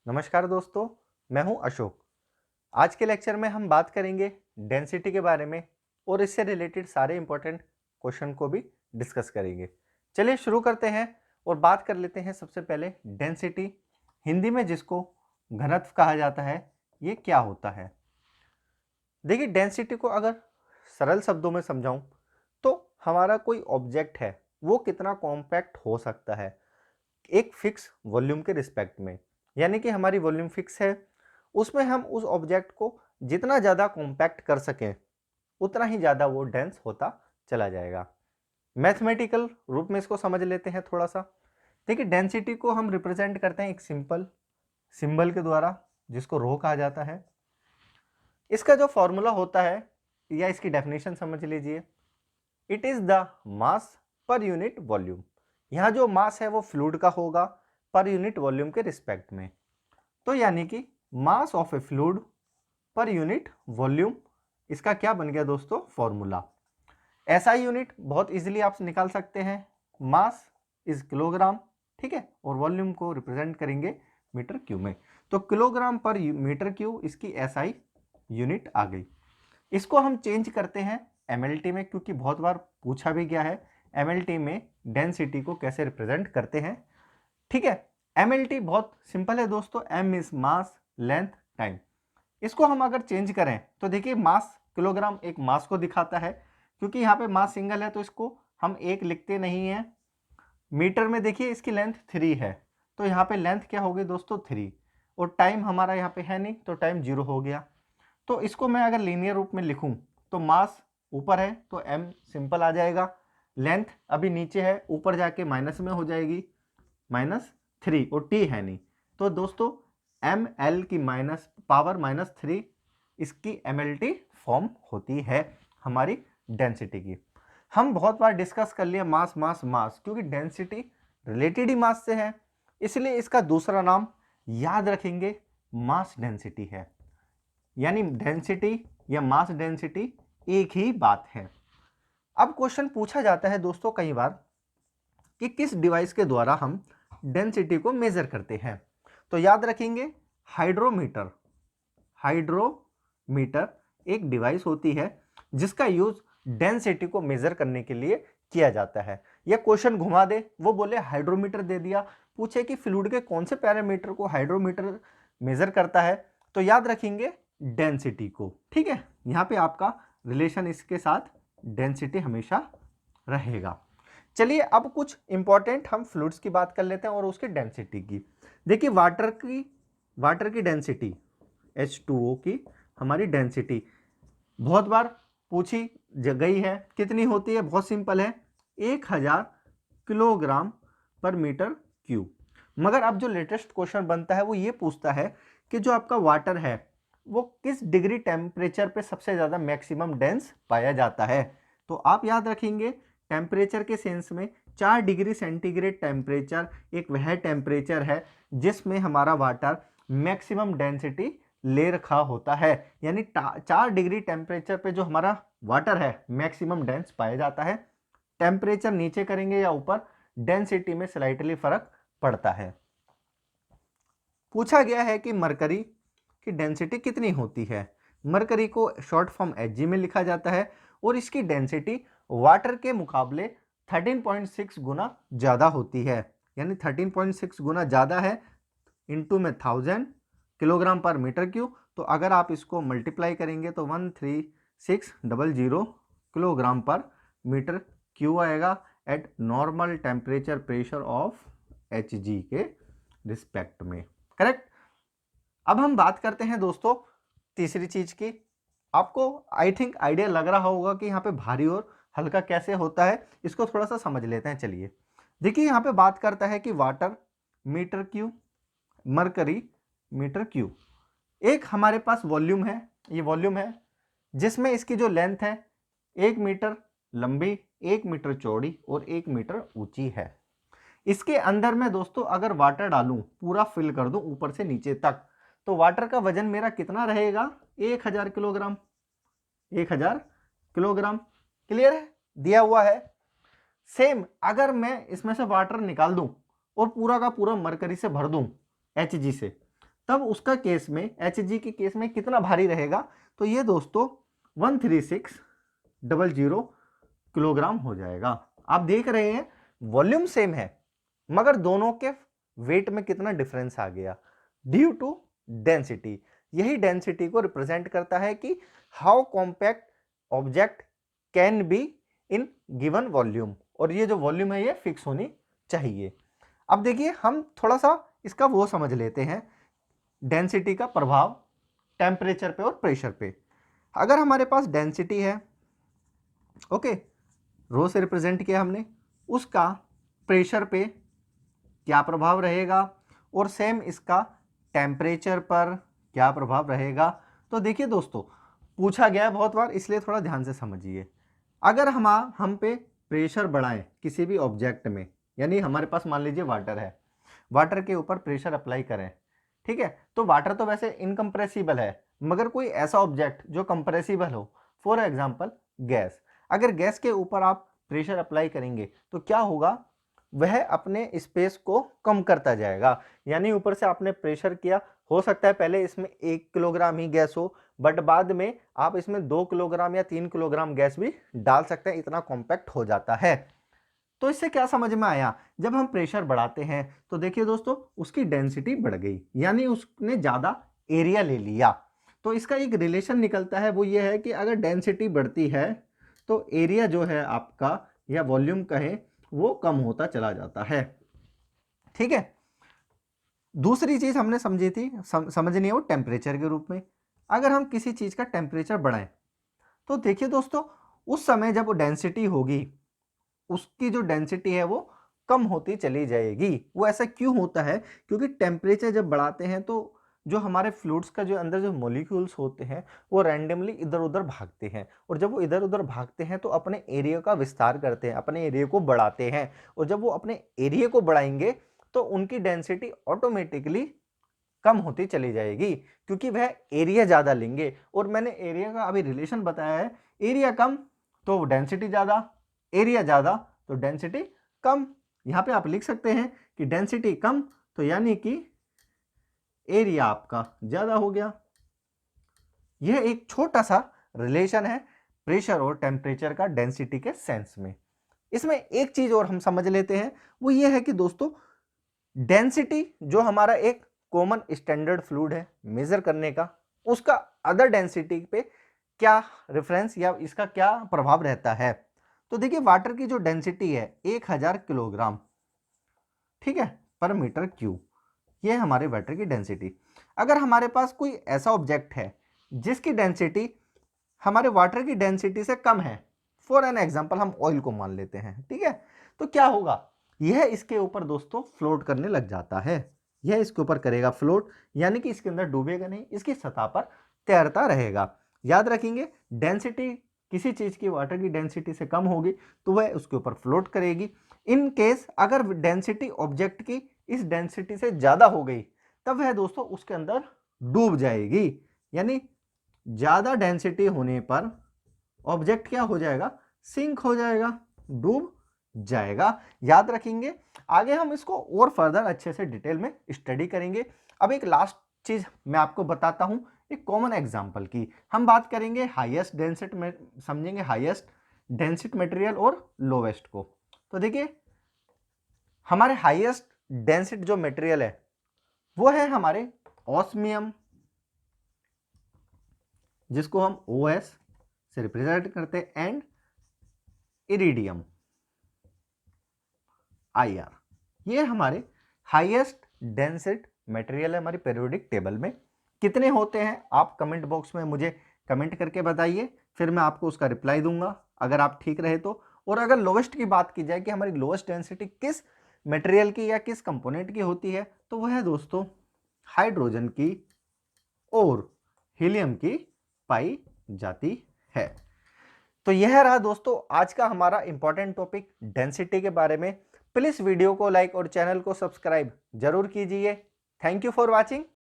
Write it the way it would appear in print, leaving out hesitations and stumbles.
नमस्कार दोस्तों, मैं हूं अशोक। आज के लेक्चर में हम बात करेंगे डेंसिटी के बारे में और इससे रिलेटेड सारे इंपॉर्टेंट क्वेश्चन को भी डिस्कस करेंगे। चलिए शुरू करते हैं और बात कर लेते हैं सबसे पहले डेंसिटी, हिंदी में जिसको घनत्व कहा जाता है, ये क्या होता है। देखिए, डेंसिटी को अगर सरल शब्दों में समझाऊं तो हमारा कोई ऑब्जेक्ट है वो कितना कॉम्पैक्ट हो सकता है एक फिक्स वॉल्यूम के रिस्पेक्ट में। यानी कि हमारी वॉल्यूम फिक्स है, उसमें हम उस ऑब्जेक्ट को जितना ज़्यादा कॉम्पैक्ट कर सकें उतना ही ज़्यादा वो डेंस होता चला जाएगा। मैथमेटिकल रूप में इसको समझ लेते हैं थोड़ा सा। देखिए, डेंसिटी को हम रिप्रेजेंट करते हैं एक सिंपल सिंबल के द्वारा, जिसको रो कहा जाता है। इसका जो फॉर्मूला होता है या इसकी डेफिनेशन समझ लीजिए, it is the mass per unit volume. यहाँ जो मास है वो फ्लूइड का होगा पर यूनिट वॉल्यूम के रिस्पेक्ट में। तो यानी कि mass of A fluid per unit volume, इसका क्या बन गया दोस्तों, फॉर्मूला। ऐसा यूनिट बहुत इजीली आप निकाल सकते हैं, मास इज किलोग्राम, ठीक है, और वॉल्यूम को रिप्रेजेंट करेंगे मीटर क्यूब में। तो किलोग्राम पर मीटर क्यूब इसकी एसआई यूनिट आ गई। इसको हम चेंज करते हैं एमएलटी में, क्योंकि बहुत बार पूछा भी गया है एमएलटी में डेंसिटी को कैसे रिप्रेजेंट करते हैं। ठीक है, एमएलटी बहुत सिंपल है दोस्तों, M is mass length time. इसको हम अगर चेंज करें तो देखिए, मास किलोग्राम एक मास को दिखाता है, क्योंकि यहाँ पे मास सिंगल है तो इसको हम एक लिखते नहीं है। मीटर में देखिए इसकी लेंथ 3 है, तो यहाँ पे लेंथ क्या होगी दोस्तों, 3, और टाइम हमारा यहाँ पे है नहीं तो टाइम 0 हो गया। तो इसको मैं अगर लीनियर रूप में लिखूं तो मास ऊपर है तो m सिंपल आ जाएगा, लेंथ अभी नीचे है ऊपर जाके माइनस में हो जाएगी -3, और t है नहीं, तो दोस्तों एम एल की माइनस पावर -3 इसकी एमएलटी फॉर्म होती है हमारी डेंसिटी की। हम बहुत बार डिस्कस कर लिया मास मास मास, क्योंकि डेंसिटी रिलेटेड ही मास से है, इसलिए इसका दूसरा नाम याद रखेंगे मास डेंसिटी है। यानी डेंसिटी या मास डेंसिटी एक ही बात है। अब क्वेश्चन पूछा जाता है दोस्तों कई बार कि किस डिवाइस के द्वारा हम डेंसिटी को मेजर करते हैं। तो याद रखेंगे हाइड्रोमीटर। हाइड्रोमीटर एक डिवाइस होती है जिसका यूज डेंसिटी को मेजर करने के लिए किया जाता है। या क्वेश्चन घुमा दे, वो बोले हाइड्रोमीटर दे दिया, पूछे कि फ्लूइड के कौन से पैरामीटर को हाइड्रोमीटर मेजर करता है, तो याद रखेंगे डेंसिटी को। ठीक है, यहाँ पे आपका रिलेशन इसके साथ डेंसिटी हमेशा रहेगा। चलिए अब कुछ इंपॉर्टेंट हम फ्लूइड्स की बात कर लेते हैं और उसकी डेंसिटी की। देखिए, वाटर की डेंसिटी H2O की हमारी डेंसिटी बहुत बार पूछी गई है, कितनी होती है, बहुत सिंपल है, 1000 किलोग्राम पर मीटर क्यूब। मगर अब जो लेटेस्ट क्वेश्चन बनता है वो ये पूछता है कि जो आपका वाटर है वो किस डिग्री टेम्परेचर पे सबसे ज़्यादा मैक्सिमम डेंस पाया जाता है। तो आप याद रखेंगे टेम्परेचर के सेंस में 4 डिग्री सेंटीग्रेड टेम्परेचर एक वह टेम्परेचर है जिसमें हमारा वाटर मैक्सिमम डेंसिटी ले रखा होता है। यानी 4 डिग्री टेम्परेचर पे जो हमारा वाटर है मैक्सिमम डेंस पाया जाता है। टेम्परेचर नीचे करेंगे या ऊपर, डेंसिटी में स्लाइटली फर्क पड़ता है। पूछा गया है कि मरकरी की डेंसिटी कितनी होती है। मरकरी को शॉर्ट फॉर्म Hg में लिखा जाता है और इसकी डेंसिटी वाटर के मुकाबले 13.6 गुना ज़्यादा होती है। यानी 13.6 गुना ज़्यादा है, इंटू में 1000 किलोग्राम पर मीटर क्यूब, तो अगर आप इसको मल्टीप्लाई करेंगे तो 13600 किलोग्राम पर मीटर क्यूब आएगा eight normal temperature pressure of Hg के रिस्पेक्ट में। करेक्ट। अब हम बात करते हैं दोस्तों तीसरी चीज की। आपको आई थिंक आइडिया लग रहा होगा कि यहाँ पे भारी और हल्का कैसे होता है, इसको थोड़ा सा समझ लेते हैं। चलिए देखिए, यहाँ पे बात करता है कि water metre cube, mercury metre cube. एक हमारे पास वॉल्यूम है, ये वॉल्यूम है जिसमें इसकी जो लेंथ है 1 मीटर लंबी, 1 मीटर चौड़ी और 1 मीटर ऊंची है। इसके अंदर में दोस्तों अगर वाटर डालूं, पूरा फिल कर दूं ऊपर से नीचे तक, तो वाटर का वजन मेरा कितना रहेगा, 1000 किलोग्राम। 1000 किलोग्राम, क्लियर है, दिया हुआ है। सेम अगर मैं इसमें से वाटर निकाल दूं और पूरा का पूरा मरकरी से भर दूं Hg से, तब उसका केस में Hg के केस में कितना भारी रहेगा, तो ये दोस्तों 13600 किलोग्राम हो जाएगा। आप देख रहे हैं वॉल्यूम सेम है मगर दोनों के वेट में कितना डिफरेंस आ गया, ड्यू टू डेंसिटी। यही डेंसिटी को रिप्रेजेंट करता है कि how compact object can be in given volume, और ये जो वॉल्यूम है ये फिक्स होनी चाहिए। अब देखिए हम थोड़ा सा इसका वो समझ लेते हैं, डेंसिटी का प्रभाव टेम्परेचर पे और प्रेशर पे। अगर हमारे पास डेंसिटी है, ओके, रो से रिप्रेजेंट किया हमने, उसका प्रेशर पे क्या प्रभाव रहेगा और सेम इसका टेम्परेचर पर क्या प्रभाव रहेगा। तो देखिए दोस्तों, पूछा गया है बहुत बार, इसलिए थोड़ा ध्यान से समझिए। अगर हम पे प्रेशर बढ़ाएं किसी भी ऑब्जेक्ट में, यानी हमारे पास मान लीजिए वाटर है, वाटर के ऊपर प्रेशर अप्लाई करें, ठीक है, तो वाटर तो वैसे इनकम्प्रेसिबल है, मगर कोई ऐसा ऑब्जेक्ट जो कंप्रेसिबल हो, फॉर एग्जांपल गैस, अगर गैस के ऊपर आप प्रेशर अप्लाई करेंगे तो क्या होगा, वह अपने स्पेस को कम करता जाएगा। यानी ऊपर से आपने प्रेशर किया, हो सकता है पहले इसमें 1 किलोग्राम ही गैस हो, बट बाद में आप इसमें 2 किलोग्राम या 3 किलोग्राम गैस भी डाल सकते हैं, इतना कॉम्पैक्ट हो जाता है। तो इससे क्या समझ में आया, जब हम प्रेशर बढ़ाते हैं तो देखिए दोस्तों उसकी डेंसिटी बढ़ गई, यानी उसने ज्यादा एरिया ले लिया। तो इसका एक रिलेशन निकलता है, वो ये है कि अगर डेंसिटी बढ़ती है तो एरिया जो है आपका, या वॉल्यूम कहें, वो कम होता चला जाता है। ठीक है, दूसरी चीज हमने समझी थी, समझनी है वो टेम्परेचर के रूप में। अगर हम किसी चीज का टेम्परेचर बढ़ाएं तो देखिए दोस्तों उस समय जब वो डेंसिटी होगी, उसकी जो डेंसिटी है वो कम होती चली जाएगी। वो ऐसा क्यों होता है, क्योंकि टेम्परेचर जब बढ़ाते हैं तो जो हमारे फ्लूइड्स का जो अंदर जो मॉलिक्यूल्स होते हैं वो रैंडमली इधर उधर भागते हैं, और जब वो इधर उधर भागते हैं तो अपने एरिया का विस्तार करते हैं, अपने एरिया को बढ़ाते हैं, और जब वो अपने एरिया को बढ़ाएंगे तो उनकी डेंसिटी ऑटोमेटिकली कम होती चली जाएगी, क्योंकि वह एरिया ज़्यादा लेंगे। और मैंने एरिया का अभी रिलेशन बताया है, एरिया कम तो डेंसिटी ज़्यादा, एरिया ज़्यादा तो डेंसिटी कम। यहाँ पे आप लिख सकते हैं कि डेंसिटी कम तो यानी कि एरिया आपका ज़्यादा हो गया। यह एक छोटा सा रिलेशन है प्रेशर और टेम्परेचर का डेंसिटी के सेंस में। इसमें एक चीज़ और हम समझ लेते हैं, वो ये है कि दोस्तों डेंसिटी जो हमारा एक कॉमन स्टैंडर्ड फ्लूइड है मेजर करने का, उसका अदर डेंसिटी पे क्या रेफरेंस या इसका क्या प्रभाव रहता है। तो देखिए वाटर की जो डेंसिटी है 1000 किलोग्राम, ठीक है, पर मीटर क्यूब, ये है हमारे वाटर की डेंसिटी। अगर हमारे पास कोई ऐसा ऑब्जेक्ट है जिसकी डेंसिटी हमारे वाटर की डेंसिटी से कम है, फॉर एन एग्जांपल हम ऑयल को मान लेते हैं, ठीक है, तो क्या होगा, यह इसके ऊपर दोस्तों फ्लोट करने लग जाता है। यह इसके ऊपर करेगा फ्लोट, यानी कि इसके अंदर डूबेगा नहीं, इसकी सतह पर तैरता रहेगा। याद रखेंगे डेंसिटी किसी चीज की वाटर की डेंसिटी से कम होगी तो वह उसके ऊपर फ्लोट करेगी। इन केस अगर डेंसिटी ऑब्जेक्ट की इस डेंसिटी से ज्यादा हो गई तब वह दोस्तों उसके अंदर डूब जाएगी, यानी ज्यादा डेंसिटी होने पर ऑब्जेक्ट क्या हो जाएगा, सिंक हो जाएगा, डूब जाएगा। याद रखेंगे, आगे हम इसको और फर्दर अच्छे से डिटेल में स्टडी करेंगे। अब एक लास्ट चीज मैं आपको बताता हूं, एक कॉमन एग्जांपल की हम बात करेंगे, हाईएस्ट डेंसिट में समझेंगे, हाईएस्ट डेंसिट मटेरियल और लोवेस्ट को। तो देखिए हमारे हाईएस्ट डेंसिट जो मटेरियल है वो है हमारे ऑस्मियम, जिसको हम OS से रिप्रेजेंट करते हैं, एंड इरिडियम IR। ये हमारे हाईएस्ट डेंसिट मटेरियल है हमारी पीरियोडिक टेबल में। कितने होते हैं आप कमेंट बॉक्स में मुझे कमेंट करके बताइए, फिर मैं आपको उसका रिप्लाई दूंगा अगर आप ठीक रहे तो। और अगर लोवेस्ट की बात की जाए कि हमारी लोवेस्ट डेंसिटी किस मटेरियल की या किस कंपोनेंट की होती है, तो वह है दोस्तों हाइड्रोजन की और हीलियम की पाई जाती है। तो यह रहा दोस्तों आज का हमारा इंपॉर्टेंट टॉपिक डेंसिटी के बारे में। प्लीज वीडियो को लाइक और चैनल को सब्सक्राइब जरूर कीजिए। Thank you for watching.